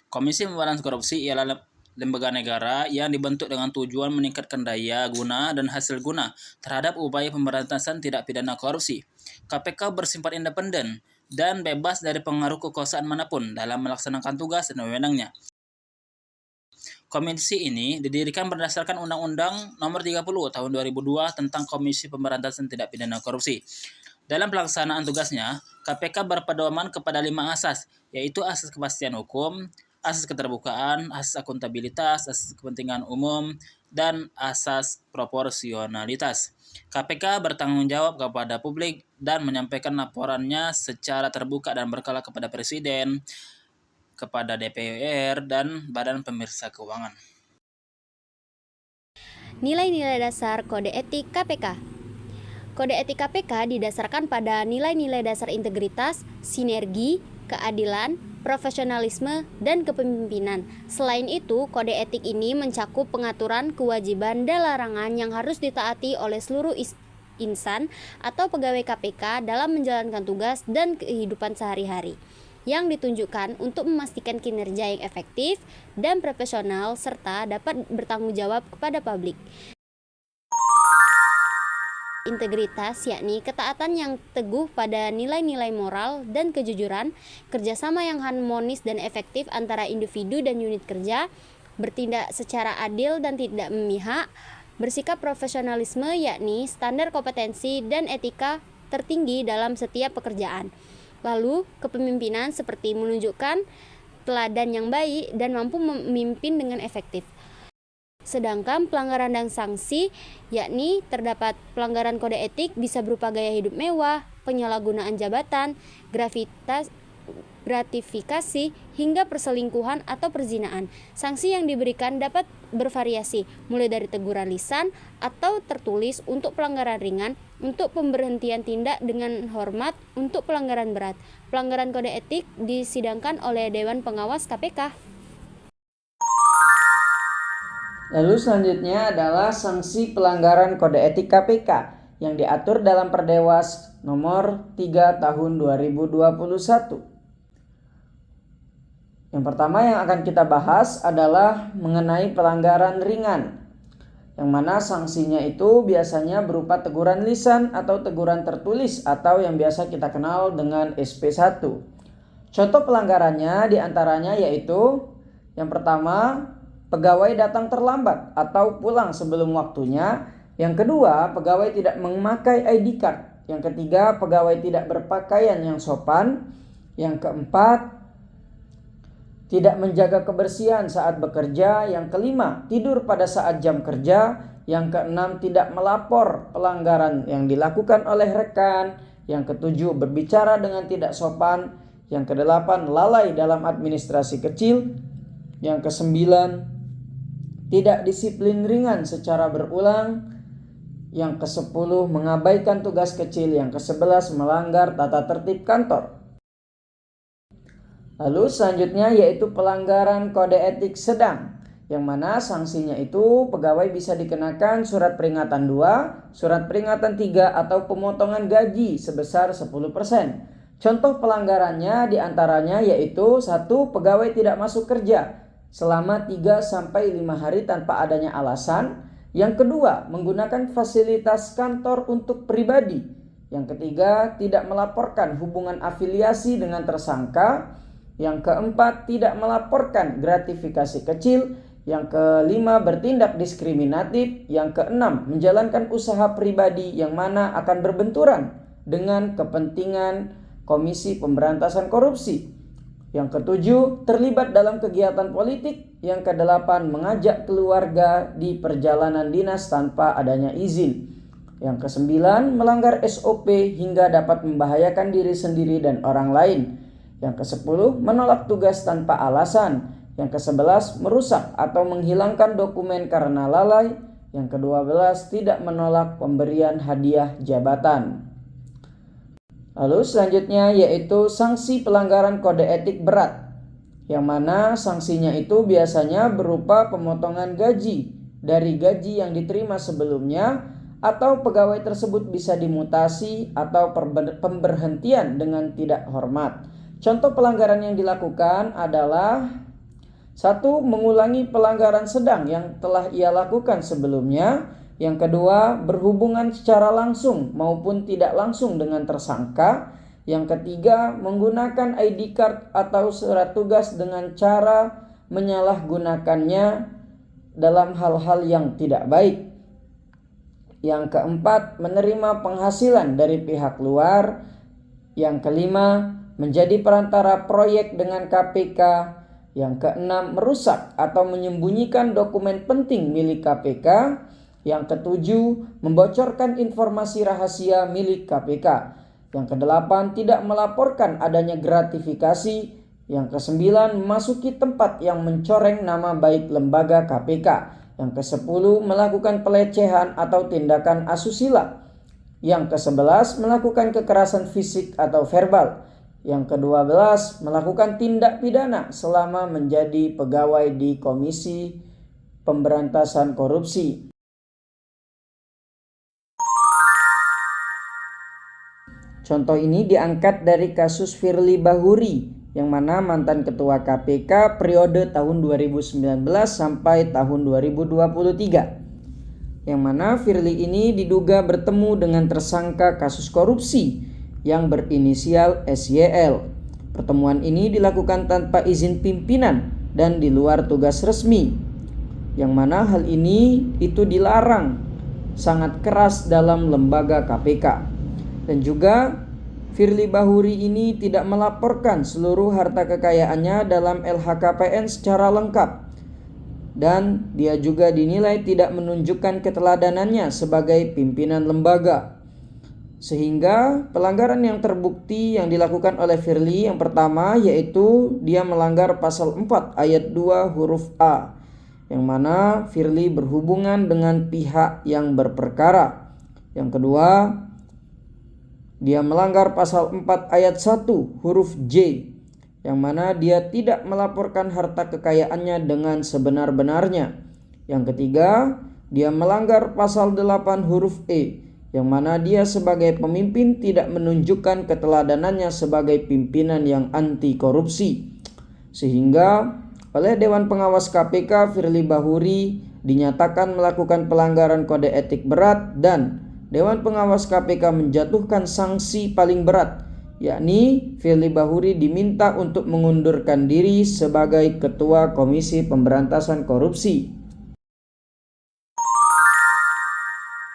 Komisi Pemberantasan Korupsi ialah lembaga negara yang dibentuk dengan tujuan meningkatkan daya guna dan hasil guna terhadap upaya pemberantasan tindak pidana korupsi. KPK bersifat independen dan bebas dari pengaruh kekuasaan manapun dalam melaksanakan tugas dan wewenangnya. Komisi ini didirikan berdasarkan Undang-Undang Nomor 30 Tahun 2002 tentang Komisi Pemberantasan Tindak Pidana Korupsi. Dalam pelaksanaan tugasnya, KPK berpedoman kepada 5 asas, yaitu asas kepastian hukum, asas keterbukaan, asas akuntabilitas, asas kepentingan umum, dan asas proporsionalitas. KPK bertanggung jawab kepada publik dan menyampaikan laporannya secara terbuka dan berkala kepada Presiden, kepada DPR, dan Badan Pemeriksa Keuangan. Nilai-nilai dasar Kode Etik KPK. Kode Etik KPK didasarkan pada nilai-nilai dasar integritas, sinergi, keadilan, profesionalisme, dan kepemimpinan. Selain itu, kode etik ini mencakup pengaturan kewajiban dan larangan yang harus ditaati oleh seluruh insan atau pegawai KPK dalam menjalankan tugas dan kehidupan sehari-hari, yang ditunjukkan untuk memastikan kinerja yang efektif dan profesional serta dapat bertanggung jawab kepada publik. Integritas, yakni ketaatan yang teguh pada nilai-nilai moral dan kejujuran, kerjasama yang harmonis dan efektif antara individu dan unit kerja, bertindak secara adil dan tidak memihak, bersikap profesionalisme, yakni standar kompetensi dan etika tertinggi dalam setiap pekerjaan. Lalu, kepemimpinan seperti menunjukkan teladan yang baik dan mampu memimpin dengan efektif. Sedangkan pelanggaran dan sanksi, yakni terdapat pelanggaran kode etik bisa berupa gaya hidup mewah, penyalahgunaan jabatan, gratifikasi, hingga perselingkuhan atau perzinaan. Sanksi yang diberikan dapat bervariasi, mulai dari teguran lisan atau tertulis untuk pelanggaran ringan, untuk pemberhentian tindak dengan hormat, untuk pelanggaran berat. Pelanggaran kode etik disidangkan oleh Dewan Pengawas KPK. Lalu selanjutnya adalah sanksi pelanggaran kode etik KPK yang diatur dalam Perdewas nomor 3 tahun 2021. Yang pertama yang akan kita bahas adalah mengenai pelanggaran ringan, yang mana sanksinya itu biasanya berupa teguran lisan atau teguran tertulis atau yang biasa kita kenal dengan SP1. Contoh pelanggarannya diantaranya yaitu yang pertama, pegawai datang terlambat atau pulang sebelum waktunya. Yang kedua, pegawai tidak memakai ID card. Yang ketiga, pegawai tidak berpakaian yang sopan. Yang keempat, tidak menjaga kebersihan saat bekerja. Yang kelima, tidur pada saat jam kerja. Yang keenam, tidak melapor pelanggaran yang dilakukan oleh rekan. Yang ketujuh, berbicara dengan tidak sopan. Yang kedelapan, lalai dalam administrasi kecil. Yang kesembilan, tidak disiplin ringan secara berulang. Yang ke-10, mengabaikan tugas kecil. Yang ke-11, melanggar tata tertib kantor. Lalu selanjutnya yaitu pelanggaran kode etik sedang, yang mana sanksinya itu pegawai bisa dikenakan surat peringatan 2, surat peringatan 3, atau pemotongan gaji sebesar 10%. Contoh pelanggarannya diantaranya yaitu 1. Pegawai tidak masuk kerja selama 3-5 hari tanpa adanya alasan. Yang kedua, menggunakan fasilitas kantor untuk pribadi. Yang ketiga, tidak melaporkan hubungan afiliasi dengan tersangka. Yang keempat, tidak melaporkan gratifikasi kecil. Yang kelima, bertindak diskriminatif. Yang keenam, menjalankan usaha pribadi yang mana akan berbenturan dengan kepentingan Komisi Pemberantasan Korupsi. Yang ketujuh, terlibat dalam kegiatan politik. Yang kedelapan, mengajak keluarga di perjalanan dinas tanpa adanya izin. Yang kesembilan, melanggar SOP hingga dapat membahayakan diri sendiri dan orang lain. Yang ke-10, menolak tugas tanpa alasan. Yang ke-11, merusak atau menghilangkan dokumen karena lalai. Yang ke-12, tidak menolak pemberian hadiah jabatan. Lalu selanjutnya yaitu sanksi pelanggaran kode etik berat, yang mana sanksinya itu biasanya berupa pemotongan gaji dari gaji yang diterima sebelumnya, atau pegawai tersebut bisa dimutasi atau pemberhentian dengan tidak hormat. Contoh pelanggaran yang dilakukan adalah Satu, mengulangi pelanggaran sedang yang telah ia lakukan sebelumnya. Yang kedua, berhubungan secara langsung maupun tidak langsung dengan tersangka. Yang ketiga, menggunakan ID card atau surat tugas dengan cara menyalahgunakannya dalam hal-hal yang tidak baik. Yang keempat, menerima penghasilan dari pihak luar. Yang kelima, menjadi perantara proyek dengan KPK. Yang keenam, merusak atau menyembunyikan dokumen penting milik KPK. Yang ketujuh, membocorkan informasi rahasia milik KPK. Yang kedelapan, tidak melaporkan adanya gratifikasi. Yang kesembilan, memasuki tempat yang mencoreng nama baik lembaga KPK. Yang kesepuluh, melakukan pelecehan atau tindakan asusila. Yang ke-11, melakukan kekerasan fisik atau verbal. Yang ke-12, melakukan tindak pidana selama menjadi pegawai di Komisi Pemberantasan Korupsi. Contoh ini diangkat dari kasus Firly Bahuri, yang mana mantan ketua KPK periode tahun 2019 sampai tahun 2023. Yang mana Firly ini diduga bertemu dengan tersangka kasus korupsi yang berinisial SYL. Pertemuan ini dilakukan tanpa izin pimpinan dan di luar tugas resmi. Yang mana hal ini itu dilarang sangat keras dalam lembaga KPK. Dan juga Firly Bahuri ini tidak melaporkan seluruh harta kekayaannya dalam LHKPN secara lengkap. Dan dia juga dinilai tidak menunjukkan keteladanannya sebagai pimpinan lembaga. Sehingga pelanggaran yang terbukti yang dilakukan oleh Firly yang pertama yaitu dia melanggar pasal 4 ayat 2 huruf A, yang mana Firly berhubungan dengan pihak yang berperkara. Yang kedua, dia melanggar pasal 4 ayat 1 huruf J, yang mana dia tidak melaporkan harta kekayaannya dengan sebenar-benarnya. Yang ketiga, dia melanggar pasal 8 huruf E, yang mana dia sebagai pemimpin tidak menunjukkan keteladanannya sebagai pimpinan yang anti korupsi. Sehingga oleh Dewan Pengawas KPK, Firly Bahuri dinyatakan melakukan pelanggaran kode etik berat dan Dewan Pengawas KPK menjatuhkan sanksi paling berat, yakni Firly Bahuri diminta untuk mengundurkan diri sebagai Ketua Komisi Pemberantasan Korupsi.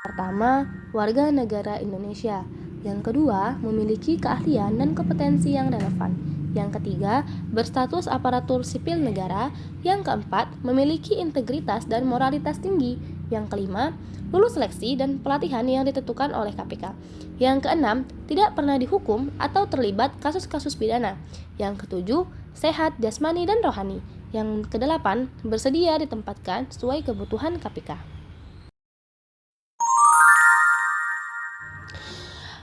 Pertama, warga negara Indonesia. Yang kedua, memiliki keahlian dan kompetensi yang relevan. Yang ketiga, berstatus aparatur sipil negara. Yang keempat, memiliki integritas dan moralitas tinggi. Yang kelima, lulus seleksi dan pelatihan yang ditentukan oleh KPK. Yang keenam, tidak pernah dihukum atau terlibat kasus-kasus pidana. Yang ketujuh, sehat jasmani dan rohani. Yang kedelapan, bersedia ditempatkan sesuai kebutuhan KPK.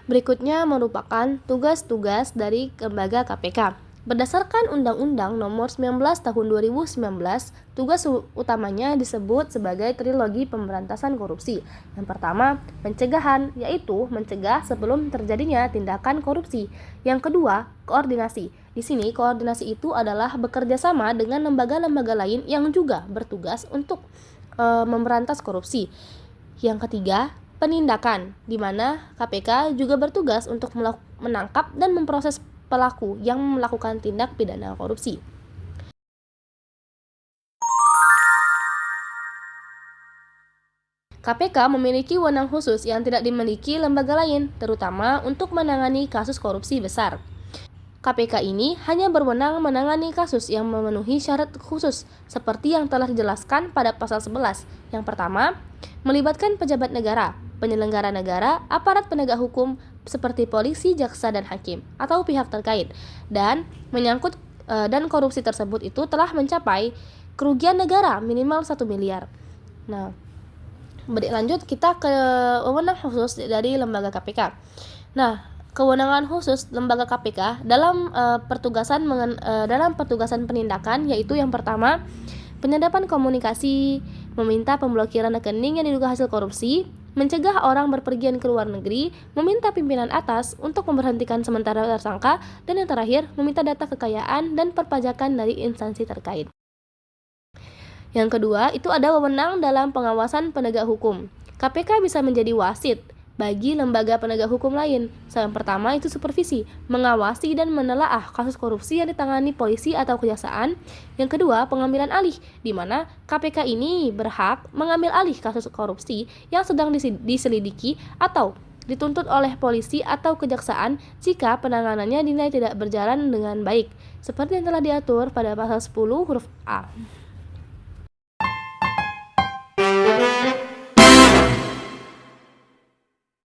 Berikutnya merupakan tugas-tugas dari lembaga KPK. Berdasarkan Undang-Undang Nomor 19 Tahun 2019, tugas utamanya disebut sebagai trilogi pemberantasan korupsi. Yang pertama, pencegahan, yaitu mencegah sebelum terjadinya tindakan korupsi. Yang kedua, koordinasi. Di sini koordinasi itu adalah bekerja sama dengan lembaga-lembaga lain yang juga bertugas untuk memberantas korupsi. Yang ketiga, penindakan, di mana KPK juga bertugas untuk menangkap dan memproses pelaku yang melakukan tindak pidana korupsi. KPK memiliki wewenang khusus yang tidak dimiliki lembaga lain, terutama untuk menangani kasus korupsi besar. KPK ini hanya berwenang menangani kasus yang memenuhi syarat khusus, seperti yang telah dijelaskan pada pasal 11. Yang pertama, melibatkan pejabat negara, penyelenggara negara, aparat penegak hukum seperti polisi, jaksa, dan hakim, atau pihak terkait, dan menyangkut dan korupsi tersebut itu telah mencapai kerugian negara minimal 1 miliar. Nah, lanjut kita ke wewenang khusus dari lembaga KPK. Nah, kewenangan khusus lembaga KPK dalam pertugasan penindakan yaitu yang pertama, penyadapan komunikasi, meminta pemblokiran rekening yang diduga hasil korupsi, mencegah orang berpergian ke luar negeri, meminta pimpinan atas untuk memberhentikan sementara tersangka, dan yang terakhir, meminta data kekayaan dan perpajakan dari instansi terkait. Yang kedua, itu ada wewenang dalam pengawasan penegak hukum. KPK bisa menjadi wasit bagi lembaga penegak hukum lain. Yang pertama itu supervisi, mengawasi dan menelaah kasus korupsi yang ditangani polisi atau kejaksaan. Yang kedua, pengambilan alih, di mana KPK ini berhak mengambil alih kasus korupsi yang sedang diselidiki atau dituntut oleh polisi atau kejaksaan jika penanganannya dinilai tidak berjalan dengan baik, seperti yang telah diatur pada pasal 10 huruf A.